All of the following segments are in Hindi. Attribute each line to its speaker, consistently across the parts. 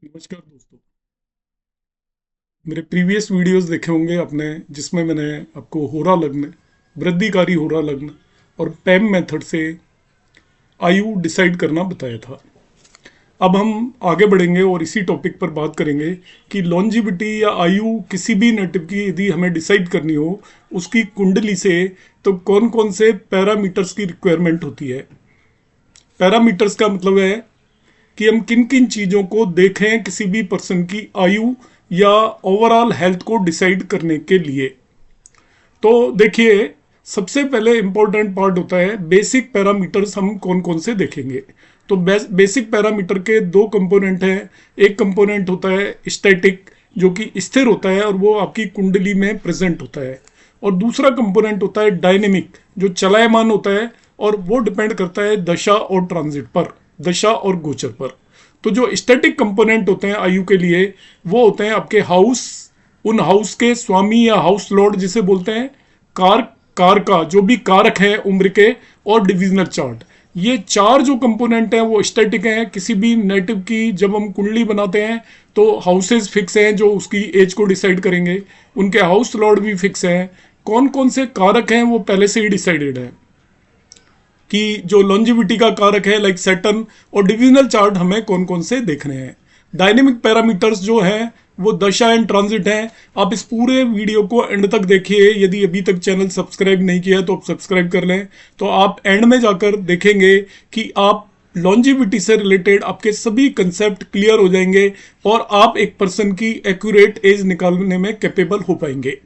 Speaker 1: नमस्कार दोस्तों। मेरे प्रीवियस वीडियोस देखे होंगे आपने, जिसमें मैंने आपको होरा लग्न, वृद्धिकारी होरा लग्न और पैम मेथड से आयु डिसाइड करना बताया था। अब हम आगे बढ़ेंगे और इसी टॉपिक पर बात करेंगे कि लॉन्जिविटी या आयु किसी भी नेटिव की यदि हमें डिसाइड करनी हो उसकी कुंडली से, तो कौन कौन से पैरामीटर्स की रिक्वायरमेंट होती है। पैरामीटर्स का मतलब है कि हम किन किन चीज़ों को देखें किसी भी पर्सन की आयु या ओवरऑल हेल्थ को डिसाइड करने के लिए। तो देखिए, सबसे पहले इंपॉर्टेंट पार्ट होता है बेसिक पैरामीटर्स। हम कौन कौन से देखेंगे? तो बेसिक पैरामीटर के दो कंपोनेंट हैं। एक कंपोनेंट होता है स्टैटिक, जो कि स्थिर होता है और वो आपकी कुंडली में प्रेजेंट होता है। और दूसरा कंपोनेंट होता है डायनेमिक, जो चलायमान होता है और वो डिपेंड करता है दशा और ट्रांजिट पर, दशा और गोचर पर। तो जो स्टैटिक कंपोनेंट होते हैं आयु के लिए, वो होते हैं आपके हाउस, उन हाउस के स्वामी या हाउस लॉर्ड जिसे बोलते हैं, कार, कार का जो भी कारक है उम्र के, और डिविजनल चार्ट। ये चार जो कंपोनेंट हैं वो स्टैटिक हैं। किसी भी नेटिव की जब हम कुंडली बनाते हैं तो हाउसेस फिक्स हैं जो उसकी एज को डिसाइड करेंगे, उनके हाउस लॉर्ड भी फिक्स हैं। कौन कौन से कारक हैं वो पहले से ही डिसाइडेड है कि जो लॉन्जिविटी का कारक है लाइक सैटर्न, और डिविजनल चार्ट हमें कौन कौन से देखने हैं। डायनेमिक पैरामीटर्स जो हैं वो दशा एंड ट्रांजिट हैं। आप इस पूरे वीडियो को एंड तक देखिए। यदि अभी तक चैनल सब्सक्राइब नहीं किया है तो आप सब्सक्राइब कर लें, तो आप एंड में जाकर देखेंगे कि आप लॉन्जिविटी से रिलेटेड आपके सभी कंसेप्ट क्लियर हो जाएंगे और आप एक पर्सन की एक्यूरेट एज निकालने में कैपेबल हो पाएंगे।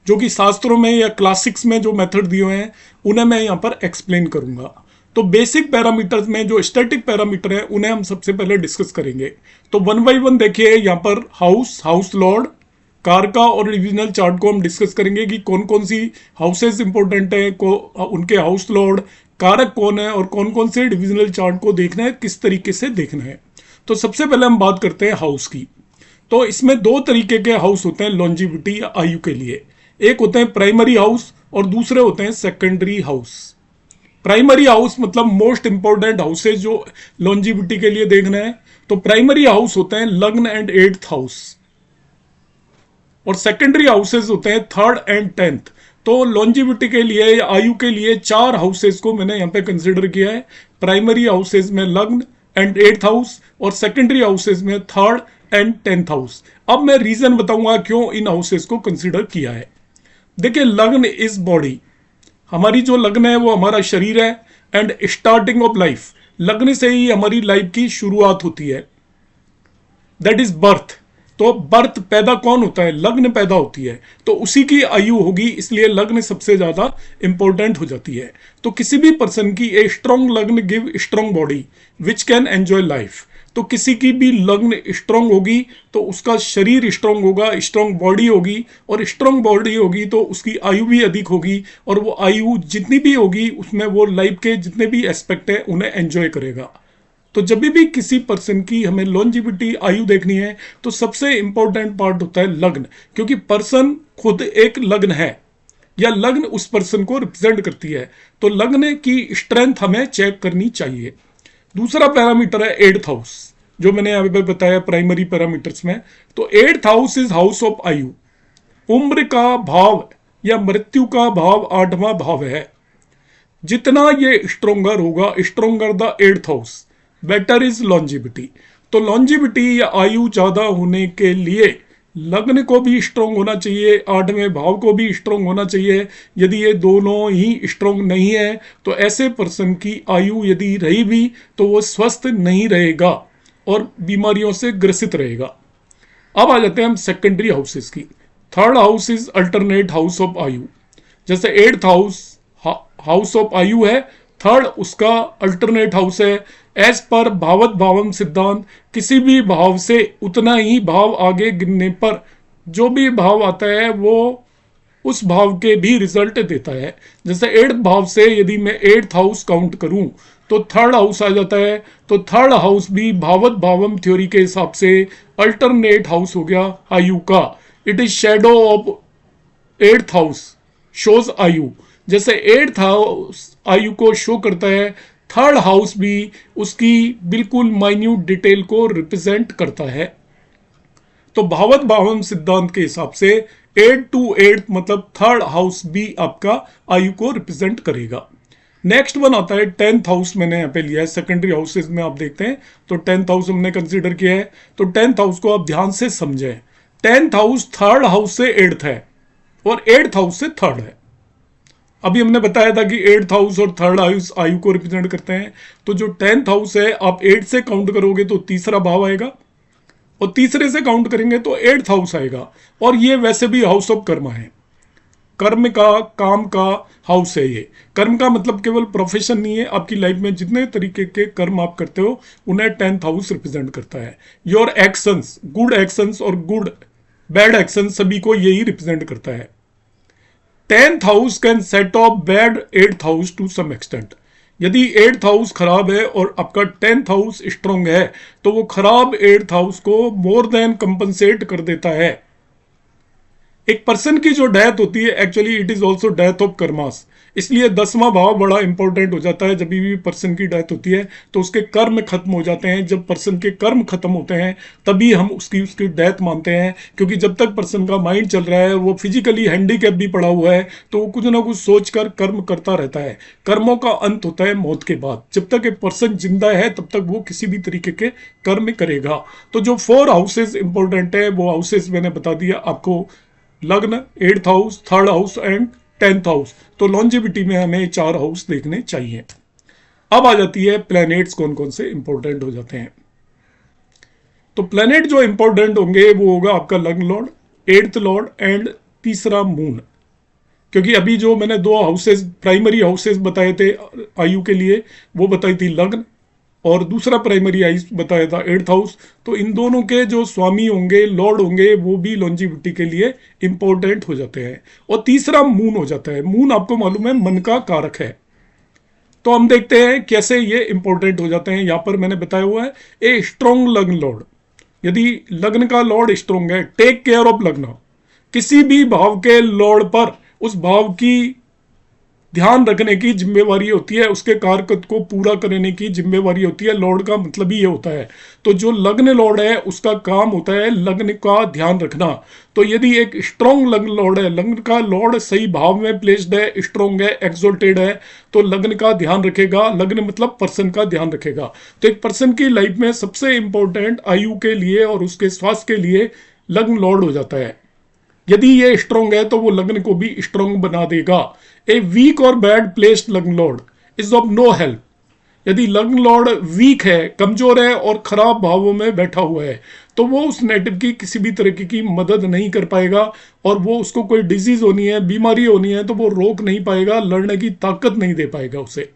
Speaker 1: जो कि शास्त्रों में या क्लासिक्स में जो मेथड दिए हुए हैं उन्हें मैं यहाँ पर एक्सप्लेन करूंगा। तो बेसिक पैरामीटर्स में जो स्टैटिक पैरामीटर है उन्हें हम सबसे पहले डिस्कस करेंगे। तो वन बाय वन देखिए, यहाँ पर हाउस, हाउस लॉर्ड, कार का और डिविजनल चार्ट को हम डिस्कस करेंगे कि कौन कौन सी हाउसेस इंपॉर्टेंट है, उनके हाउस लॉर्ड, कारक कौन है और कौन कौन से डिविजनल चार्ट को देखना है, किस तरीके से देखना है। तो सबसे पहले हम बात करते हैं हाउस की। तो इसमें दो तरीके के हाउस होते हैं लॉन्जिविटी या आयु के लिए। एक होते हैं प्राइमरी हाउस और दूसरे होते हैं सेकेंडरी हाउस। प्राइमरी हाउस मतलब मोस्ट इंपॉर्टेंट हाउसेज जो लॉन्जिविटी के लिए देखना है। तो प्राइमरी हाउस होते हैं लग्न एंड एट्थ हाउस, और सेकेंडरी हाउसेज होते हैं थर्ड एंड टेंथ। तो लॉन्जिविटी के लिए या आयु के लिए चार हाउसेज को मैंने यहाँ पे कंसिडर किया है। प्राइमरी हाउसेज में लग्न एंड एट्थ हाउस, और सेकेंडरी हाउसेज में थर्ड एंड टेंथ हाउस। अब मैं रीजन बताऊंगा क्यों इन हाउसेज को कंसिडर किया है। देखिए, लग्न इज बॉडी। हमारी जो लग्न है वो हमारा शरीर है, एंड स्टार्टिंग ऑफ लाइफ, लग्न से ही हमारी लाइफ की शुरुआत होती है, दैट इज बर्थ। तो बर्थ पैदा कौन होता है? लग्न पैदा होती है, तो उसी की आयु होगी, इसलिए लग्न सबसे ज्यादा इंपॉर्टेंट हो जाती है। तो किसी भी पर्सन की ए स्ट्रॉन्ग लग्न give strong body which can enjoy life. तो किसी की भी लग्न स्ट्रांग होगी तो उसका शरीर स्ट्रांग होगा, स्ट्रांग बॉडी होगी, और स्ट्रांग बॉडी होगी तो उसकी आयु भी अधिक होगी, और वो आयु जितनी भी होगी उसमें वो लाइफ के जितने भी एस्पेक्ट हैं उन्हें एंजॉय करेगा। तो जब भी किसी पर्सन की हमें लॉन्जिविटी आयु देखनी है तो सबसे इंपॉर्टेंट पार्ट होता है लग्न, क्योंकि पर्सन खुद एक लग्न है या लग्न उस पर्सन को रिप्रेजेंट करती है। तो लग्न की स्ट्रेंथ हमें चेक करनी चाहिए। दूसरा पैरामीटर है एट्थ हाउस, जो मैंने यहाँ पे बताया प्राइमरी पैरामीटर्स में। तो eighth house is house of आयु। उम्र का भाव या मृत्यु का भाव आठवां भाव है। जितना ये स्ट्रोंगर होगा, stronger the eighth house, better is longevity. तो लॉन्जिविटी या आयु ज्यादा होने के लिए लग्न को भी स्ट्रोंग होना चाहिए, आठवें भाव को भी स्ट्रोंग होना चाहिए। यदि ये दोनों ही स्ट्रोंग नहीं है तो ऐसे पर्सन की आयु यदि रही भी तो वो स्वस्थ नहीं रहेगा और बीमारियों से ग्रसित रहेगा। अब आ जाते हैं हम सेकेंडरी हाउसेस की। Third house is alternate house of आयु। जैसे एट्थ हाउस हाउस ऑफ आयु है, थर्ड उसका अल्टरनेट हाउस है। एज पर भावत भावम सिद्धांत, किसी भी भाव से उतना ही भाव आगे गिनने पर जो भी भाव आता है वो उस भाव के भी रिजल्ट देता है। जैसे एट्थ भाव से यदि मैं एट्थ हाउस काउंट करूं तो थर्ड हाउस आ जाता है। तो थर्ड हाउस भी भावत भावम थ्योरी के हिसाब से अल्टरनेट हाउस हो गया आयु का। It is shadow of eighth house shows आयु। जैसे एट्थ हाउस आयु को शो करता है, थर्ड हाउस भी उसकी बिल्कुल माइन्यूट डिटेल को रिप्रेजेंट करता है। तो भावत भावन सिद्धांत के हिसाब से 8 to 8 मतलब थर्ड हाउस भी आपका आयु को रिप्रेजेंट करेगा। नेक्स्ट वन आता है 10th हाउस, मैंने यहाँ पे लिया है सेकेंडरी हाउसेज में, आप देखते हैं तो 10th हाउस हमने कंसीडर किया है। तो 10th हाउस को आप ध्यान से समझें। 10th हाउस थर्ड हाउस से 8th है और 8th हाउस से थर्ड है। अभी हमने बताया था कि 8th हाउस और थर्ड हाउस आयु को रिप्रेजेंट करते हैं। तो जो 10th हाउस है आप 8 से काउंट करोगे तो तीसरा भाव आएगा और तीसरे से काउंट करेंगे तो 8th हाउस आएगा। और ये वैसे भी हाउस ऑफ कर्म है, कर्म का, काम का हाउस है ये। कर्म का मतलब केवल प्रोफेशन नहीं है, आपकी लाइफ में जितने तरीके के कर्म आप करते हो उन्हें 10th हाउस रिप्रेजेंट करता है। योर एक्शंस, गुड एक्शंस और गुड बैड एक्शंस, सभी को यही रिप्रेजेंट करता है। 10th house can set off bad 8th house to some extent. यदि 8th हाउस खराब है और आपका 10th हाउस स्ट्रांग है तो वो खराब 8th हाउस को मोर देन कंपनसेट कर देता है। एक पर्सन की जो डेथ होती है actually it is also death of karmas, इसलिए 10वां भाव बड़ा इंपॉर्टेंट हो जाता है। जब भी पर्सन की डेथ होती है तो उसके कर्म खत्म हो जाते हैं। जब पर्सन के कर्म खत्म होते हैं तभी हम उसकी डेथ मानते हैं, क्योंकि जब तक पर्सन का माइंड चल रहा है, वो फिजिकली हैंडीकैप भी पड़ा हुआ है, तो वो कुछ ना कुछ सोचकर कर्म करता रहता है। कर्मों का अंत होता है मौत के बाद। जब तक एक पर्सन जिंदा है तब तक वो किसी भी तरीके के कर्म करेगा। तो जो 4 हाउसेज इंपॉर्टेंट है वो हाउसेज मैंने बता दिया आपको, लग्न, 8th house, third house and 10th house. तो लॉन्जेविटी में हमें 4 हाउस देखने चाहिए। अब आ जाती है प्लैनेट्स कौन कौन से इंपॉर्टेंट हो जाते हैं। तो प्लैनेट जो इंपॉर्टेंट होंगे वो होगा आपका लग्न लॉर्ड, 8th लॉर्ड एंड तीसरा मून। क्योंकि अभी जो मैंने 2 हाउसेज, प्राइमरी हाउसेज बताए थे आयु के लिए, वो बताई थी लग्न और दूसरा प्राइमरी हाउस बताया था 8th हाउस। तो इन दोनों के जो स्वामी होंगे, लॉर्ड होंगे, वो भी लॉन्जिविटी के लिए इंपॉर्टेंट हो जाते हैं। और तीसरा मून हो जाता है। मून आपको मालूम है मन का कारक है। तो हम देखते हैं कैसे ये इंपॉर्टेंट हो जाते हैं। यहां पर मैंने बताया हुआ है ए स्ट्रॉन्ग लग्न लॉर्ड। यदि लग्न का लॉर्ड स्ट्रॉन्ग है, टेक केयर ऑफ लग्न, किसी भी भाव के लॉर्ड पर उस भाव की ध्यान रखने की जिम्मेवारी होती है, उसके कार्य को पूरा करने की जिम्मेवारी होती है। लॉर्ड का मतलब ही ये होता है। तो जो लग्न लॉर्ड है उसका काम होता है लग्न का ध्यान रखना। तो यदि एक स्ट्रॉन्ग लग्न लॉर्ड है, लग्न का लॉर्ड सही भाव में प्लेस्ड है, स्ट्रॉन्ग है, एक्सोल्टेड है, तो लग्न का ध्यान रखेगा। लग्न मतलब पर्सन का ध्यान रखेगा। तो एक पर्सन की लाइफ में सबसे इंपॉर्टेंट आयु के लिए और उसके स्वास्थ्य के लिए लग्न लॉर्ड हो जाता है। यदि ये स्ट्रॉन्ग है तो वो लग्न को भी स्ट्रॉन्ग बना देगा। ए वीक और bad placed lagna lord is of no help. यदि लग्न लॉर्ड वीक है, कमजोर है और खराब भावों में बैठा हुआ है तो वो उस नेटिव की किसी भी तरीके की मदद नहीं कर पाएगा। और वो उसको कोई डिजीज होनी है, बीमारी होनी है तो वो रोक नहीं पाएगा, लड़ने की ताकत नहीं दे पाएगा उसे।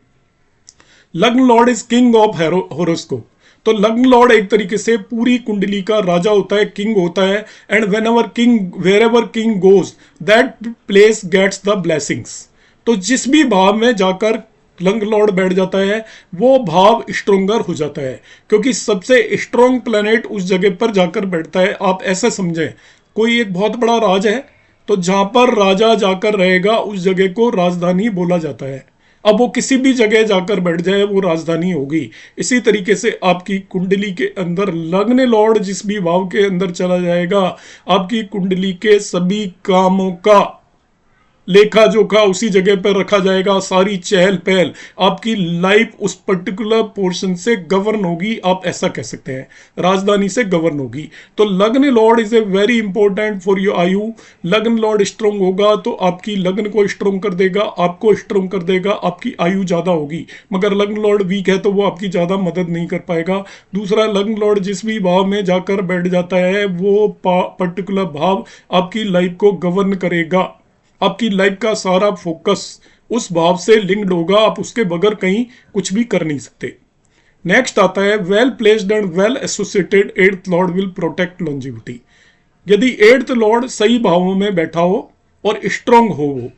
Speaker 1: लग्न lord is king of horoscope. तो लग्न लॉर्ड एक तरीके से पूरी कुंडली का राजा होता है, किंग होता है। And wherever king goes that place gets the blessings. तो जिस भी भाव में जाकर लग्न लॉर्ड बैठ जाता है वो भाव स्ट्रोंगर हो जाता है, क्योंकि सबसे स्ट्रॉन्ग प्लैनेट उस जगह पर जाकर बैठता है। आप ऐसे समझें, कोई एक बहुत बड़ा राज है तो जहां पर राजा जाकर रहेगा उस जगह को राजधानी बोला जाता है। अब वो किसी भी जगह जाकर बैठ जाए वो राजधानी होगी। इसी तरीके से आपकी कुंडली के अंदर लग्न लॉर्ड जिस भी भाव के अंदर चला जाएगा, आपकी कुंडली के सभी कामों का लेखा जोखा उसी जगह पर रखा जाएगा। सारी चहल पहल आपकी लाइफ उस पर्टिकुलर पोर्शन से गवर्न होगी। आप ऐसा कह सकते हैं, राजधानी से गवर्न होगी। तो लग्न lord is a very important for your आयु। लग्न लॉर्ड स्ट्रोंग होगा तो आपकी लग्न को स्ट्रोंग कर देगा, आपको स्ट्रोंग कर देगा, आपकी आयु ज्यादा होगी। मगर लग्न लॉर्ड वीक है तो वो आपकी ज्यादा मदद नहीं कर पाएगा। दूसरा, लग्न लॉर्ड जिस भी भाव में जाकर बैठ जाता है वो पर्टिकुलर भाव आपकी लाइफ को गवर्न करेगा। आपकी लाइफ का सारा फोकस उस भाव से लिंक्ड होगा। आप उसके बगैर कहीं कुछ भी कर नहीं सकते। नेक्स्ट आता है well placed and well associated 8th Lord will protect longevity. यदि 8th लॉर्ड सही भावों में बैठा हो और स्ट्रांग हो, वो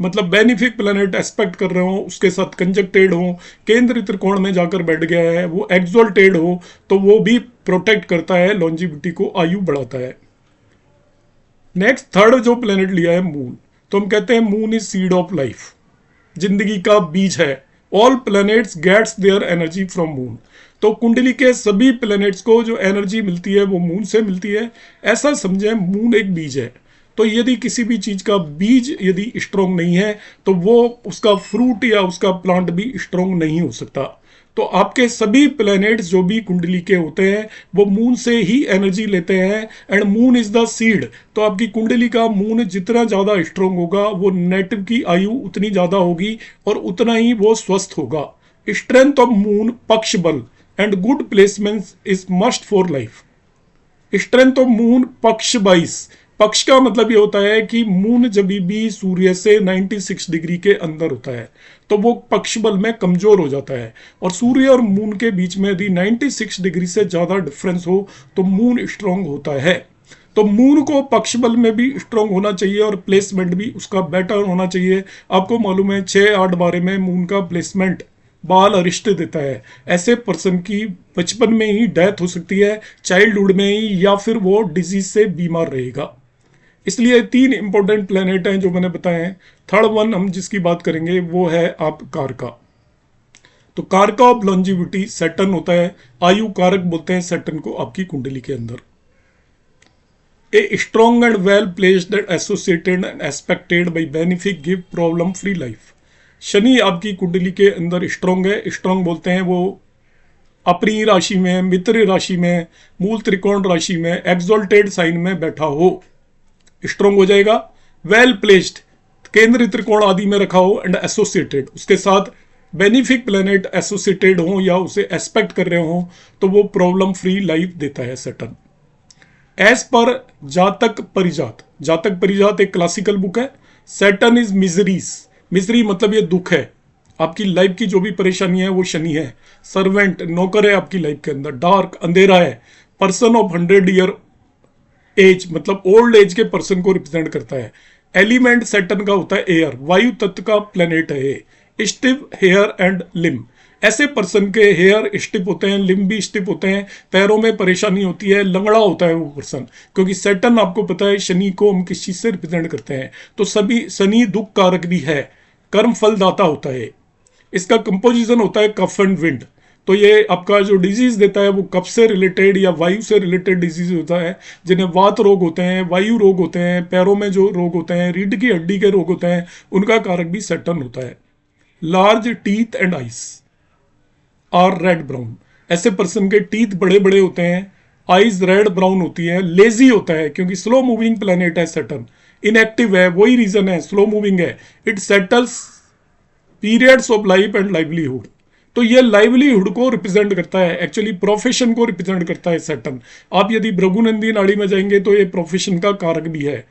Speaker 1: मतलब बेनिफिक प्लैनेट एस्पेक्ट कर रहे हो, उसके साथ कंजक्टेड हो, केंद्र त्रिकोण में जाकर बैठ गया है, वो एक्सोल्टेड हो, तो वो भी प्रोटेक्ट करता है, लॉन्जिविटी को, आयु बढ़ाता है। नेक्स्ट थर्ड जो प्लेनेट लिया है मून, तो हम कहते हैं moon is seed of life, जिंदगी का बीज है। All planets gets their energy from moon. तो कुंडली के सभी प्लैनेट्स को जो एनर्जी मिलती है वो मून से मिलती है। ऐसा समझें मून एक बीज है, तो यदि किसी भी चीज का बीज यदि स्ट्रोंग नहीं है तो वो उसका फ्रूट या उसका प्लांट भी स्ट्रोंग नहीं हो सकता। तो आपके सभी प्लैनेट्स जो भी कुंडली के होते हैं वो मून से ही एनर्जी लेते हैं, and moon is the seed. तो आपकी कुंडली का मून जितना ज्यादा स्ट्रोंग होगा वो नेटिव की आयु उतनी ज्यादा होगी और उतना ही वो स्वस्थ होगा। स्ट्रेंथ ऑफ मून पक्ष बल and good placement is must for life. Strength of moon पक्ष 22। पक्ष का मतलब ये होता है कि मून जब भी सूर्य से 96 डिग्री के अंदर होता है तो वो पक्ष बल में कमजोर हो जाता है, और सूर्य और मून के बीच में यदि 96 डिग्री से ज्यादा डिफरेंस हो तो मून स्ट्रांग होता है। तो मून को पक्ष बल में भी स्ट्रांग होना चाहिए और प्लेसमेंट भी उसका बेटर होना चाहिए। आपको मालूम है 6-8 बारे में मून का प्लेसमेंट बाल अरिष्ट देता है। ऐसे पर्सन की बचपन में ही डेथ हो सकती है, चाइल्डहुड में ही, या फिर वो डिजीज से बीमार रहेगा। इसलिए 3 इंपॉर्टेंट प्लेनेट हैं जो मैंने बताए हैं। थर्ड वन हम जिसकी बात करेंगे वो है आप कारका। तो कारका ऑफ लॉन्जिविटी सैटर्न होता है, आयु कारक बोलते हैं सैटर्न को आपकी कुंडली के अंदर। A strong and well placed and associated and expected by benefic give problem free life. Shani आपकी कुंडली के अंदर स्ट्रॉन्ग है, स्ट्रॉन्ग बोलते हैं वो अपनी राशि में, मित्र राशि में, मूल त्रिकोण राशि में, एक्सोल्टेड साइन में बैठा हो, स्ट्रॉन्ग हो जाएगा। वेल प्लेस्ड केंद्रीय त्रिकोण आदि में रखा हो एंड एसोसिएटेड, उसके साथ बेनिफिक प्लेनेट एसोसिएटेड हो या उसे एस्पेक्ट कर रहे हो तो वो प्रॉब्लम फ्री लाइफ देता है सैटर्न। एज पर जातक परिजात, जातक परिजात एक क्लासिकल बुक है। सैटर्न इज मिजरीज, मिजरी मतलब ये दुख है, आपकी लाइफ की जो भी परेशानी है वो शनि है। सर्वेंट नौकर है आपकी लाइफ के अंदर। डार्क अंधेरा है। पर्सन ऑफ 100 ईयर एज मतलब ओल्ड एज के पर्सन को रिप्रेजेंट करता है। एलिमेंट सैटर्न का होता है एयर, वायु तत्व का प्लेनेट है ये। स्टिफ हेयर एंड लिम्ब, ऐसे पर्सन के हेयर स्टिफ होते हैं, लिम्ब भी स्टिफ होते हैं, पैरों में परेशानी होती है, लंगड़ा होता है वो पर्सन, क्योंकि सैटर्न आपको पता है शनि को हम किस चीज से रिप्रेजेंट करते हैं। तो सभी शनि दुख कारक भी है, कर्म फलदाता होता है। इसका कंपोजिशन होता है कफ एंड विंड। तो ये आपका जो डिजीज देता है वो कफ से रिलेटेड या वायु से रिलेटेड डिजीज होता है, जिन्हें वात रोग होते हैं, वायु रोग होते हैं, पैरों में जो रोग होते हैं, रीढ़ की हड्डी के रोग होते हैं, उनका कारक भी सैटर्न होता है। Large teeth and eyes are red brown, ऐसे पर्सन के टीथ बड़े बड़े होते हैं, आइज रेड ब्राउन होती है। लेजी होता है क्योंकि स्लो मूविंग प्लैनेट है सैटर्न, इनएक्टिव है, वही रीजन है, स्लो मूविंग है। It settles periods of life and livelihood, तो ये लाइवलीहुड को रिप्रेजेंट करता है, एक्चुअली प्रोफेशन को रिप्रेजेंट करता है सैटर्न। आप यदि भृगुनंदी नाड़ी में जाएंगे तो ये प्रोफेशन का कारक भी है।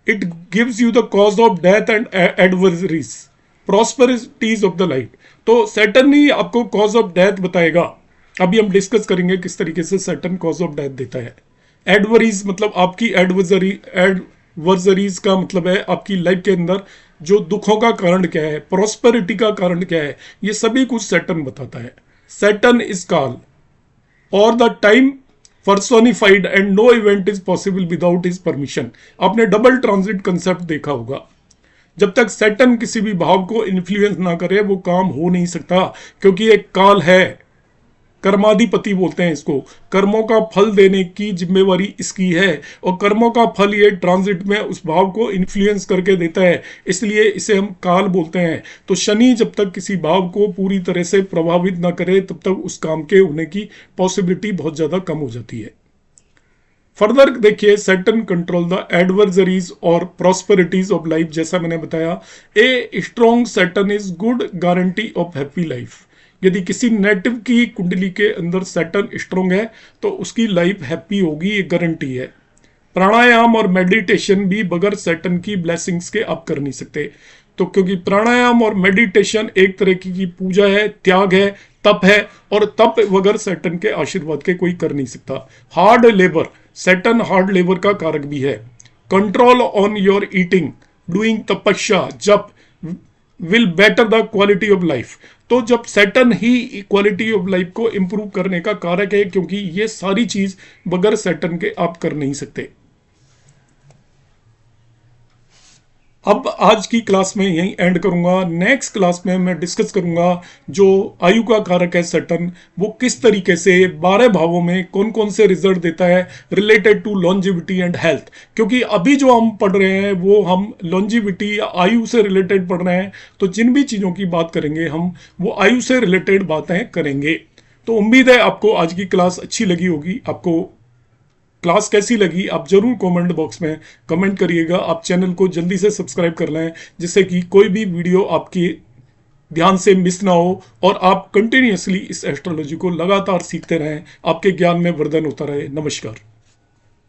Speaker 1: It gives you the cause of death and adversaries prosperities of the life. तो सैटर्न ही आपको कॉज ऑफ डेथ बताएगा। अभी हम डिस्कस करेंगे किस तरीके से सैटर्न कॉज ऑफ डेथ देता है। एडवरीज मतलब आपकी एडवर्सरीज का मतलब है आपकी लाइफ के अंदर जो दुखों का कारण क्या है, प्रॉस्पेरिटी का कारण क्या है, ये सभी कुछ सैटर्न बताता है। सैटर्न इज कॉल और the time personified and no event is possible without his permission. आपने डबल ट्रांजिट कंसेप्ट देखा होगा। जब तक सैटर्न किसी भी भाव को इन्फ्लुएंस ना करे वो काम हो नहीं सकता, क्योंकि एक काल है, कर्माधिपति बोलते हैं इसको। कर्मों का फल देने की जिम्मेवारी इसकी है, और कर्मों का फल ये ट्रांजिट में उस भाव को इन्फ्लुएंस करके देता है, इसलिए इसे हम काल बोलते हैं। तो शनि जब तक किसी भाव को पूरी तरह से प्रभावित ना करे तब तक उस काम के होने की पॉसिबिलिटी बहुत ज्यादा कम हो जाती है। फर्दर देखिए, सैटर्न कंट्रोल द एडवर्सरीज और प्रॉस्पेरिटीज ऑफ लाइफ। जैसा मैंने बताया, a strong Saturn is good guarantee of happy life. यदि किसी नेटिव की कुंडली के अंदर सैटर्न स्ट्रॉन्ग है तो उसकी लाइफ हैप्पी होगी, ये गारंटी है। प्राणायाम और मेडिटेशन भी बगैर सैटर्न की ब्लेसिंग्स के आप कर नहीं सकते। तो क्योंकि प्राणायाम और मेडिटेशन एक तरह की पूजा है, त्याग है, तप है, और तप बगैर सैटर्न के आशीर्वाद के कोई कर नहीं सकता। Hard labour, Saturn hard labour का कारक भी है। Control on your eating, doing तपस्या, जप will better the quality of life. तो जब Saturn he quality of life को इंप्रूव करने का कारक है, क्योंकि ये सारी चीज बगैर सैटर्न के आप कर नहीं सकते। अब आज की क्लास में यहीं एंड करूंगा। नेक्स्ट क्लास में मैं डिस्कस करूंगा जो आयु का कारक है सैटर्न, वो किस तरीके से 12 भावों में कौन कौन से रिजल्ट देता है related to longevity and health. क्योंकि अभी जो हम पढ़ रहे हैं वो हम लॉन्जिविटी या आयु से रिलेटेड पढ़ रहे हैं, तो जिन भी चीज़ों की बात करेंगे हम वो आयु से रिलेटेड बातें करेंगे। तो उम्मीद है आपको आज की क्लास अच्छी लगी होगी। आपको क्लास कैसी लगी आप जरूर कमेंट बॉक्स में कमेंट करिएगा। आप चैनल को जल्दी से सब्सक्राइब कर लें जिससे कि कोई भी वीडियो आपके ध्यान से मिस ना हो और आप कंटिन्यूअसली इस एस्ट्रोलॉजी को लगातार सीखते रहें, आपके ज्ञान में वर्धन होता रहे। नमस्कार।